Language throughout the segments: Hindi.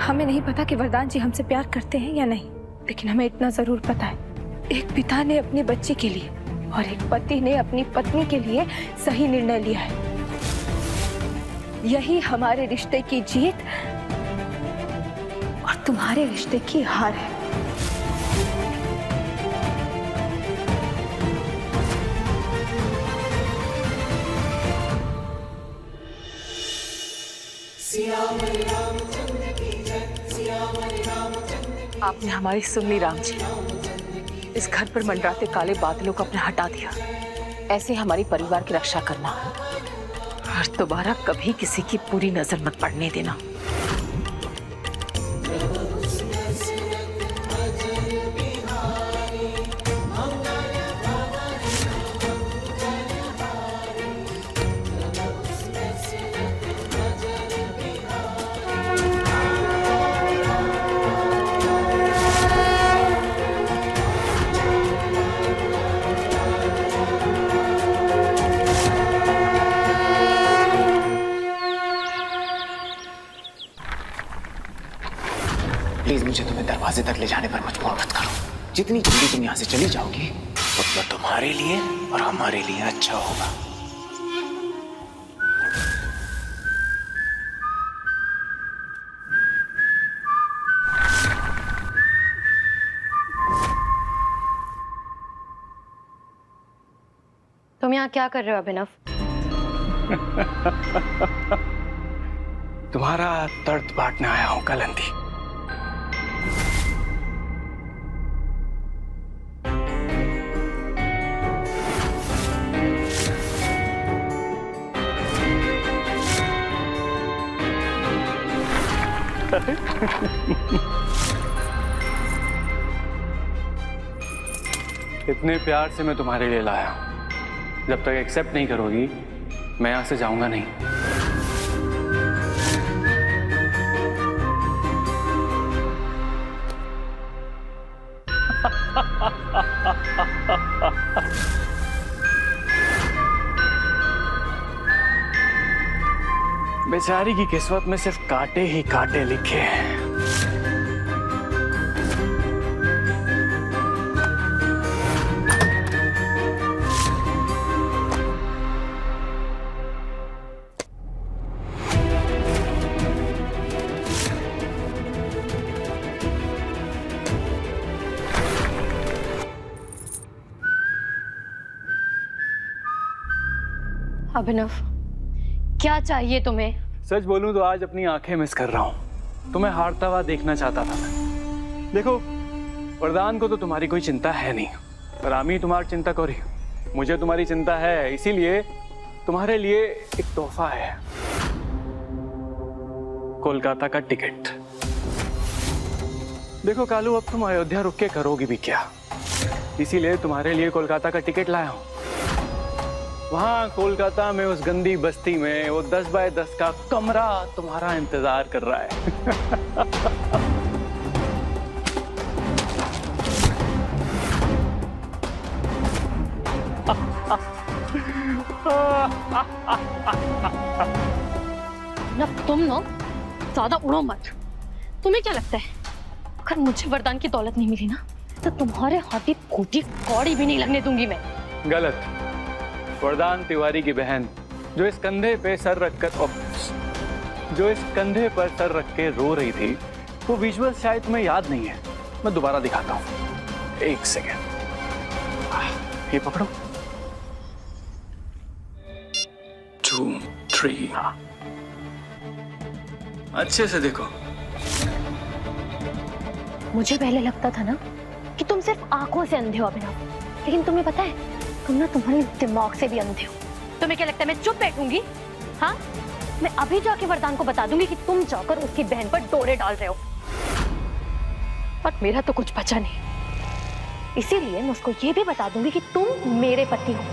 हमें नहीं पता कि वरदान जी हमसे प्यार करते हैं या नहीं, लेकिन हमें इतना जरूर पता है, एक पिता ने अपनी बच्ची के लिए और एक पति ने अपनी पत्नी के लिए सही निर्णय लिया है। यही हमारे रिश्ते की जीत और तुम्हारे रिश्ते की हार है। आपने हमारी सुन ली राम जी। इस घर पर मंडराते काले बादलों को आपने हटा दिया। ऐसे हमारी परिवार की रक्षा करना और दोबारा कभी किसी की पूरी नजर मत पड़ने देना। प्लीज मुझे तुम्हें दरवाजे तक ले जाने पर मजबूर मत करो। जितनी जल्दी तुम यहाँ से चली जाओगी उतना तुम्हारे लिए और हमारे लिए अच्छा होगा। तुम यहाँ क्या कर रहे हो अभिनव? तुम्हारा दर्द बांटने आया हूँ कलंदी। इतने प्यार से मैं तुम्हारे लिए लाया हूं। जब तक एक्सेप्ट नहीं करोगी मैं यहां से जाऊंगा नहीं। बेचारी की किस्मत में सिर्फ कांटे ही कांटे लिखे हैं। अभिनव, क्या चाहिए तुम्हें? सच बोलूं तो आज अपनी आंखें मिस कर रहा हूं। तुम्हें हारता हुआ देखना चाहता था मैं। देखो, वरदान को तो तुम्हारी कोई चिंता है नहीं, रामी तुम्हारी चिंता करी। मुझे तुम्हारी चिंता है, इसीलिए तुम्हारे लिए एक तोहफा है, कोलकाता का टिकट। देखो कालू, अब तुम अयोध्या रुक के करोगी भी क्या, इसीलिए तुम्हारे लिए कोलकाता का टिकट लाया हूं। वहां कोलकाता में उस गंदी बस्ती में वो 10 बाय 10 का कमरा तुम्हारा इंतजार कर रहा है। ना तुम ना ज्यादा उड़ो मत। तुम्हें क्या लगता है अगर मुझे वरदान की दौलत नहीं मिली ना तो तुम्हारे हाथी फूटी कौड़ी भी नहीं लगने दूंगी मैं। गलत। वरदान तिवारी की बहन जो इस कंधे पे सर रखकर सर रख के रो रही थी, वो विजुअल शायद तुम्हें याद नहीं है। मैं दोबारा दिखाता हूँ, एक सेकेंड। ये पकड़ो। 2, 3। हाँ, अच्छे से देखो। मुझे पहले लगता था ना कि तुम सिर्फ आंखों से अंधे हो अभिनव, लेकिन तुम्हें पता है तुम ना तुम्हारे दिमाग से भी अंधे हो। तुम्हें क्या लगता है मैं चुप बैठूंगी? हाँ, मैं अभी जाके वरदान को बता दूंगी कि तुम जाकर उसकी बहन पर डोरे डाल रहे हो। पर मेरा तो कुछ बचा नहीं, इसीलिए मैं उसको ये भी बता दूंगी कि तुम मेरे पति हो।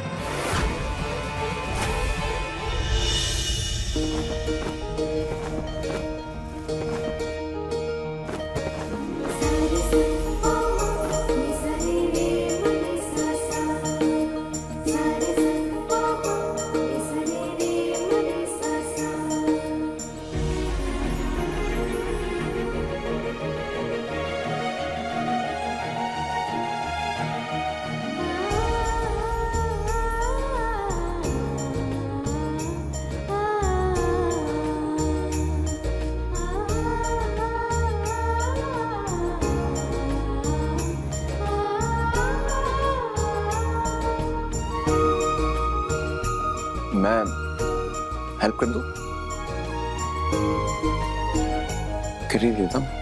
मैं हेल्प कर दूं? कर ही देता हूँ।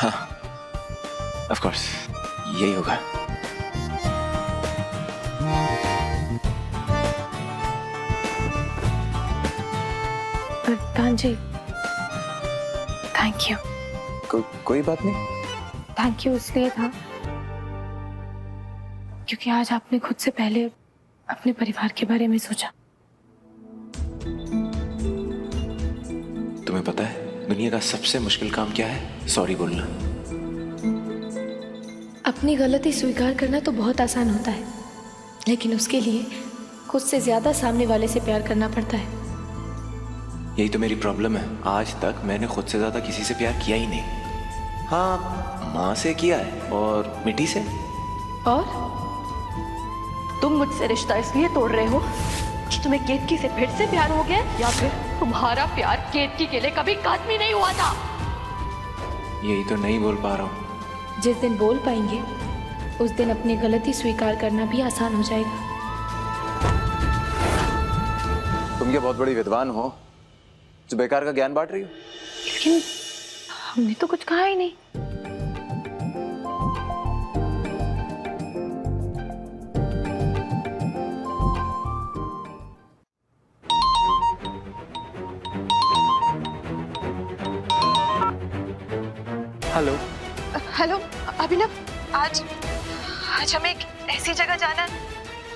हाँ, ऑफ कोर्स यही होगा। प्रधान जी, थैंक यू। कोई बात नहीं। थैंक यू इसलिए था क्योंकि आज आपने खुद से पहले अपने परिवार के बारे में सोचा। तुम्हें पता है दुनिया का सबसे मुश्किल काम क्या है? सॉरी बोलना। अपनी गलती स्वीकार करना तो बहुत आसान होता है, लेकिन उसके लिए खुद से ज्यादा सामने वाले से प्यार करना पड़ता है। यही तो मेरी प्रॉब्लम है। आज तक मैंने खुद से ज्यादा किसी से प्यार किया ही नहीं। हाँ, माँ से किया है और मिट्टी से। और तुम मुझसे रिश्ता इसलिए तोड़ रहे हो कि तुम्हें केतकी से फिर से प्यार हो गया, या फिर तुम्हारा प्यार केतकी के लिए कभी खत्म ही नहीं हुआ था? यही तो नहीं बोल पा रहा हूँ। जिस दिन बोल पाएंगे उस दिन अपनी गलती स्वीकार करना भी आसान हो जाएगा। तुम क्या बहुत बड़ी विद्वान हो जो बेकार का ज्ञान बांट रही हो? लेकिन हमने तो कुछ कहा ही नहीं। हेलो। हेलो अभिनव, आज हमें एक ऐसी जगह जाना है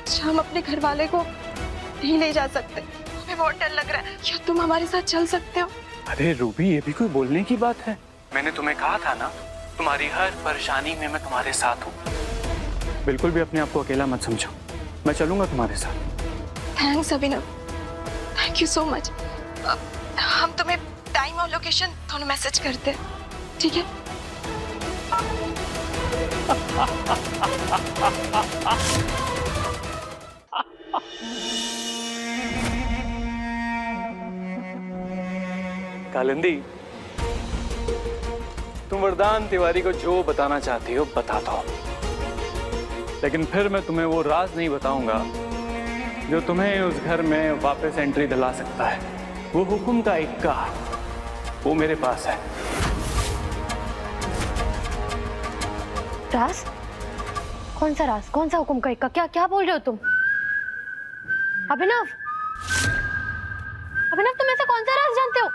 जहाँ हम अपने घर वाले को नहीं ले जा सकते। हमें बहुत डर लग रहा है। क्या तुम हमारे साथ चल सकते हो? अरे रूबी, ये भी कोई बोलने की बात है? मैंने तुम्हें कहा था ना, तुम्हारी हर परेशानी में मैं तुम्हारे साथ हूँ। बिल्कुल भी अपने आप को अकेला मत समझो, मैं चलूंगा तुम्हारे साथ। Thanks Abhinav, thank you so much. हम तुम्हें टाइम और लोकेशन दोनों मैसेज करते हैं, ठीक है? कालिंदी, तुम वरदान तिवारी को जो बताना चाहती हो बता दो, लेकिन फिर मैं तुम्हें वो राज नहीं बताऊंगा जो तुम्हें उस घर में वापस एंट्री दिला सकता है। वो हुक्म का इक्का, वो मेरे पास है। राज? कौन सा राज? कौन सा हुक्म का इक्का? क्या क्या बोल रहे हो तुम? अभिनव, अभिनव, तुम ऐसा कौन सा राज जानते हो?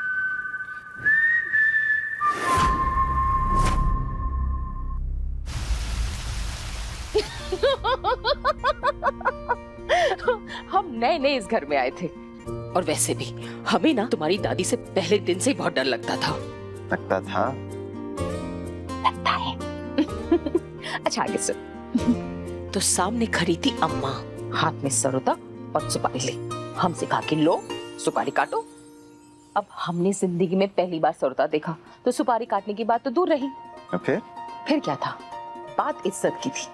हम नए नए इस घर में आए थे, और वैसे भी हमें ना तुम्हारी दादी से पहले दिन से ही बहुत डर लगता था। लगता था? लगता है। अच्छा आगे सुन। तो सामने खड़ी थी अम्मा, हाथ में सरोता और सुपारी ले। हमसे कहा कि लो सुपारी काटो। अब हमने जिंदगी में पहली बार सरोता देखा, तो सुपारी काटने की बात तो दूर रही। फिर क्या था, बात इज्जत की थी,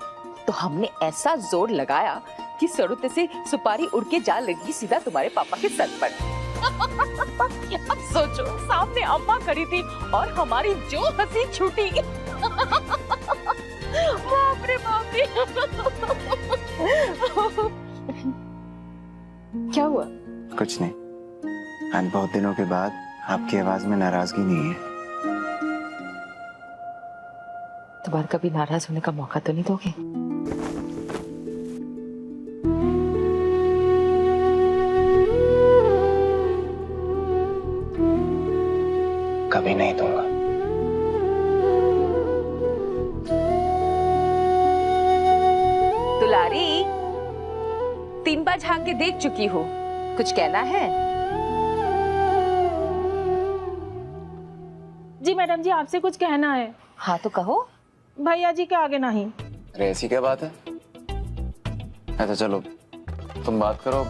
तो हमने ऐसा जोर लगाया कि सरोते से सुपारी उड़ के जा लगी सीधा तुम्हारे पापा के सर पर। अब सोचो, सामने अम्मा खड़ी थी और हमारी जो हंसी छूटी। बाप रे बाप रे। क्या हुआ? कुछ नहीं। आज बहुत दिनों के बाद आपकी आवाज में नाराजगी नहीं है। दोबारा कभी नाराज होने का मौका तो नहीं दोगे? कभी नहीं दूंगा। दुलारी, 3 बार झांक के देख चुकी हो, कुछ कहना है? जी मैडम जी, आपसे कुछ कहना है। हाँ तो कहो। भैया जी के आगे नहीं। अरे ऐसी क्या बात है? अच्छा चलो तुम बात करो,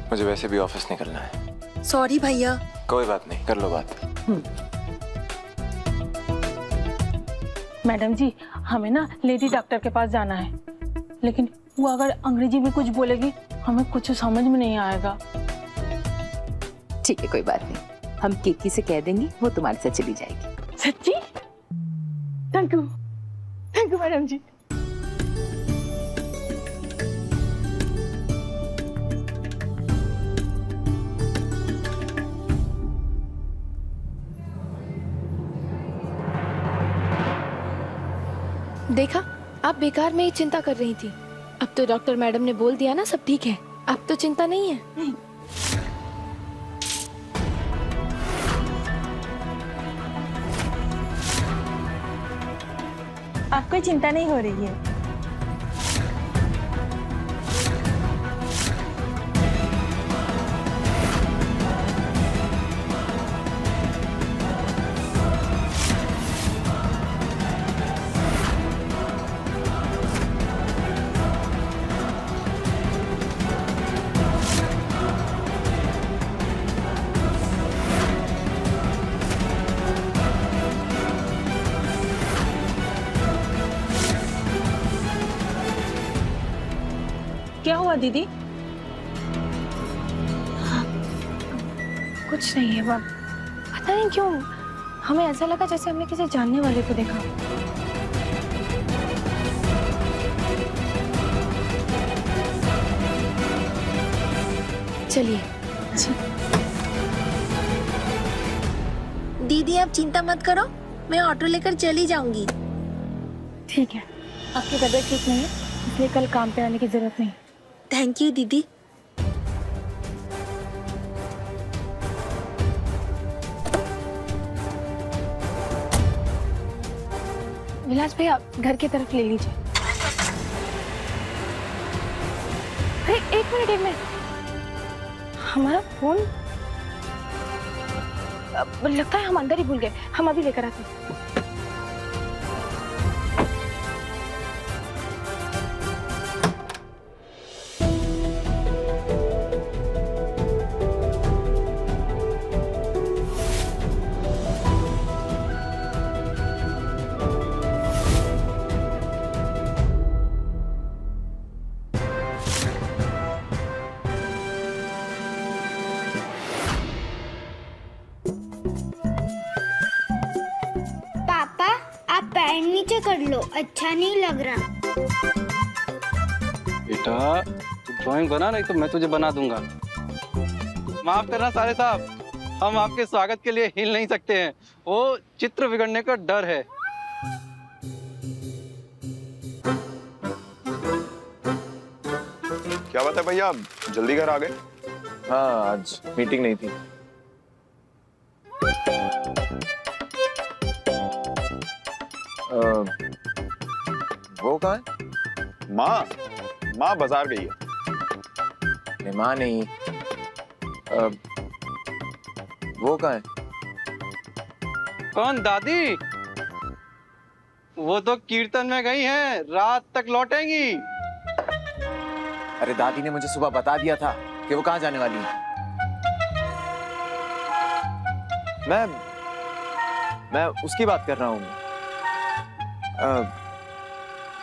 मुझे वैसे भी ऑफिस निकलना है। सॉरी भैया। कोई बात नहीं, कर लो बात। मैडम जी, हमें ना लेडी डॉक्टर के पास जाना है, लेकिन वो अगर अंग्रेजी में कुछ बोलेगी हमें कुछ समझ में नहीं आएगा। ठीक है, कोई बात नहीं, हम कीर्ति से कह देंगे, वो तुम्हारे साथ चली जाएगी। सच्ची? थैंक यू मैडम जी। देखा, आप बेकार में ही चिंता कर रही थी। अब तो डॉक्टर मैडम ने बोल दिया ना, सब ठीक है। अब तो चिंता नहीं है। आपको चिंता नहीं हो रही है? क्या हुआ दीदी? कुछ नहीं है बाप। पता नहीं क्यों हमें ऐसा लगा जैसे हमने किसी जानने वाले को देखा। चलिए। दीदी आप चिंता मत करो, मैं ऑटो लेकर चली जाऊंगी। ठीक है, आपकी तबीयत ठीक नहीं है इसलिए कल काम पे आने की जरूरत नहीं। थैंक यू दीदी। विलास भैया घर की तरफ ले लीजिए। अरे एक मिनट हमारा फोन लगता है हम अंदर ही भूल गए। हम अभी लेकर आते हैं। पापा आप पैर नीचे कर लो, अच्छा नहीं लग रहा। बेटा तू ड्राइंग बना, नहीं तो मैं तुझे बना दूंगा। माफ करना साले साहब, हम आपके स्वागत के लिए हिल नहीं सकते हैं, वो चित्र बिगड़ने का डर है। क्या बात है भैया, जल्दी घर आ गए? हाँ आज मीटिंग नहीं थी। वो कहाँ है? माँ बाजार गई है। नहीं, माँ नहीं। वो कहाँ है? कौन? दादी? वो तो कीर्तन में गई हैं, रात तक लौटेंगी। अरे दादी ने मुझे सुबह बता दिया था कि वो कहाँ जाने वाली है। मैं उसकी बात कर रहा हूँ।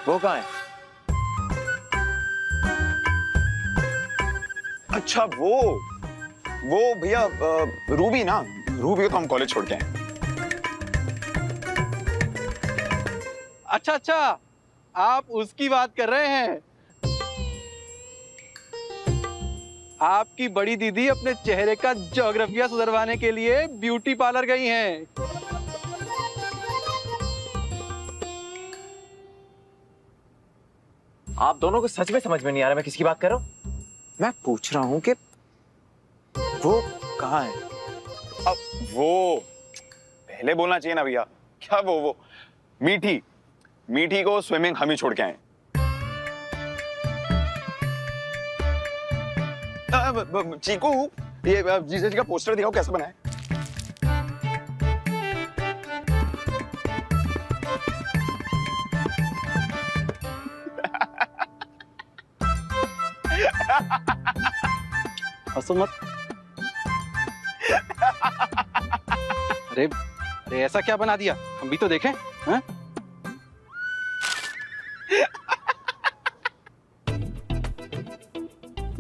वो कहाँ है? अच्छा वो भैया रूबी ना, रूबी को तो हम कॉलेज छोड़ के आए। अच्छा, आप उसकी बात कर रहे हैं। आपकी बड़ी दीदी अपने चेहरे का ज्योग्राफिया सुधरवाने के लिए ब्यूटी पार्लर गई हैं। आप दोनों को सच में समझ में नहीं आ रहा मैं किसकी बात कर रहा हूँ। मैं पूछ रहा हूँ कि वो कहाँ है? अब वो पहले बोलना चाहिए ना भैया। क्या वो मीठी को स्विमिंग हम ही छोड़ के आए। चीकू, ये जीजा जी का पोस्टर दिखाओ कैसे बना है। हंसो मत। अरे अरे ऐसा क्या बना दिया, हम भी तो देखें। हैं?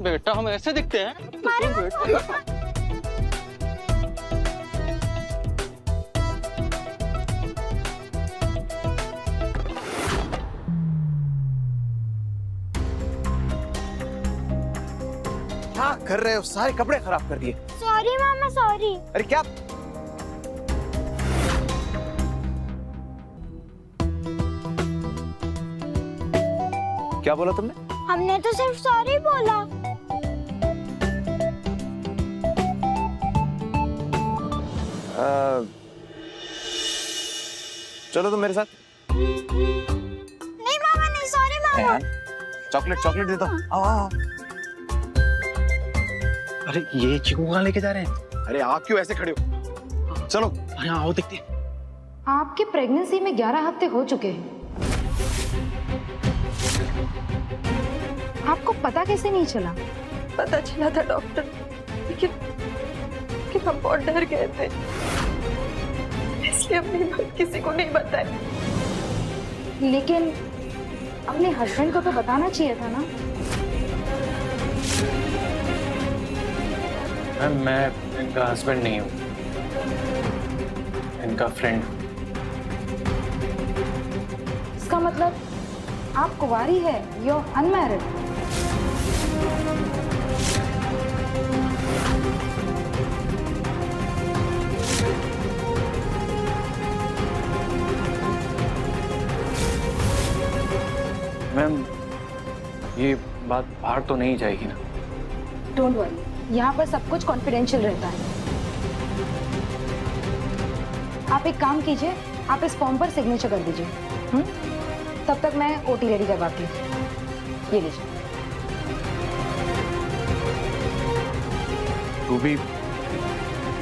बेटा हम ऐसे दिखते हैं? बेटा क्या कर रहे हो, सारे कपड़े खराब कर दिए। सॉरी मामा सॉरी। अरे क्या क्या बोला तुमने? हमने तो सिर्फ सॉरी बोला। चलो तुम मेरे साथ। नहीं मामा नहीं, सॉरी मामा। चॉकलेट चॉकलेट दे दो। आओ आओ। अरे ये चीकू कहाँ लेके जा रहे हैं? अरे आप क्यों ऐसे खड़े हो? चलो अरे आओ देखते हैं। आपकी प्रेगनेंसी में 11 हफ्ते हो चुके हैं। आपको पता कैसे नहीं चला? पता चला था डॉक्टर, लेकिन हम बहुत डर गए थे, इसलिए अपनी बात किसी को नहीं बताया। लेकिन अपने हस्बैंड को तो बताना चाहिए था ना। मैम मैं इनका हस्बैंड नहीं हूँ, इनका फ्रेंड। इसका मतलब आप कुंवारी है, यू अनमैरिड। मैम ये बात बाहर तो नहीं जाएगी ना? डोंट वरी, यहाँ पर सब कुछ कॉन्फिडेंशियल रहता है। आप एक काम कीजिए, आप इस फॉर्म पर सिग्नेचर कर दीजिए। तब तक मैं ओटी रेडी करवाती हूँ। ये लीजिए। रूबी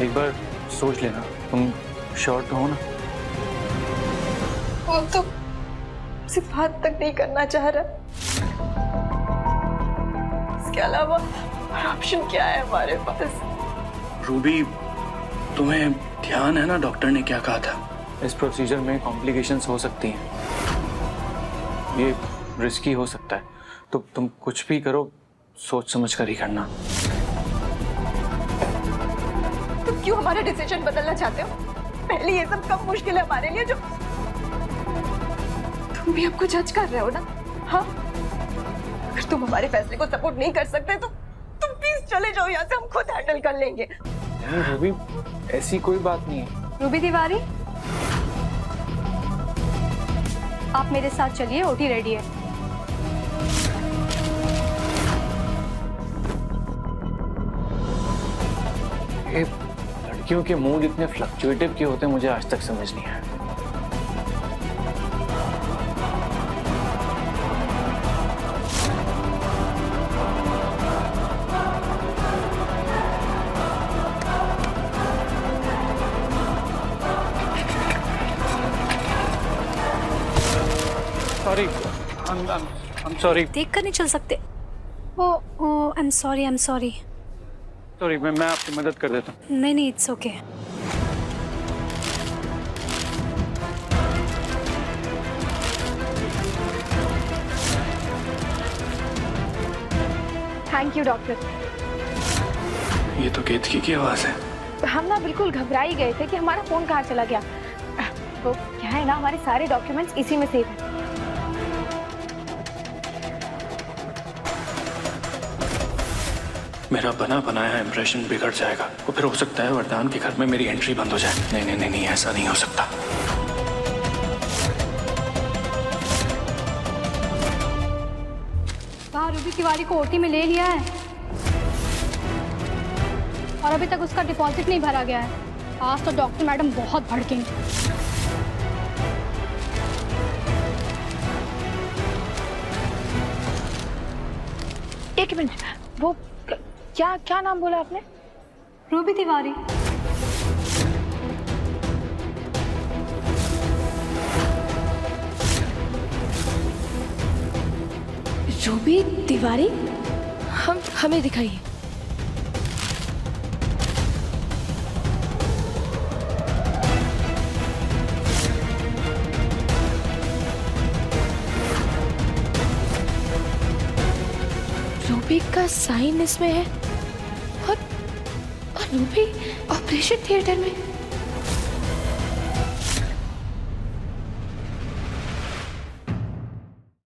एक बार सोच लेना, तुम श्योर तो हो ना? वो तो सिर्फ बात तक नहीं करना चाह रहा, इसके अलावा ऑप्शन क्या है हमारे पास? रूबी तुम्हें ध्यान है ना डॉक्टर ने क्या कहा था? इस प्रोसीजर में कॉम्प्लिकेशंस हो सकती हैं, ये रिस्की हो सकता है, तो तुम कुछ भी करो सोच समझ कर ही करना। तुम क्यों हमारा डिसीजन बदलना चाहते हो? पहले ये सब कम मुश्किल है हमारे लिए, जो तुम भी हमको जज कर रहे हो ना? हाँ, अगर तुम हमारे फैसले को सपोर्ट नहीं कर सकते तो तुम प्लीज चले जाओ यहाँ से, हम खुद हैंडल कर लेंगे। नहीं रूबी ऐसी कोई बात नहीं है। रूबी तिवारी, आप मेरे साथ चलिए, ओटी रेडी है। ये लड़कियों के मूड इतने फ्लक्चुएटिव क्यों होते हैं मुझे आज तक समझ नहीं आया। Sorry, I'm sorry। देख कर नहीं चल सकते। ओ आई एम सॉरी। सॉरी, मैं आपकी मदद कर देता हूँ। नहीं, it's okay. Thank you doctor. ये तो केतकी की आवाज है। हम ना बिल्कुल घबरा ही गए थे कि हमारा फोन कहाँ चला गया। तो क्या है ना, हमारे सारे डॉक्यूमेंट्स इसी में सेव हैं। मेरा बना बनाया इंप्रेशन बिगड़ जाएगा, और फिर हो सकता है वरदान के घर में मेरी एंट्री बंद हो जाए। नहीं, ऐसा नहीं हो सकता। कहा रूबी तिवारी को ओटी में ले लिया है और अभी तक उसका डिपॉजिट नहीं भरा गया है। आज तो डॉक्टर मैडम बहुत भड़केंगे। एक मिनट, वो क्या नाम बोला आपने? रूबी तिवारी। रूबी तिवारी? हमें दिखाइए। रूबी का साइन इसमें है और रूबी ऑपरेशन थिएटर में।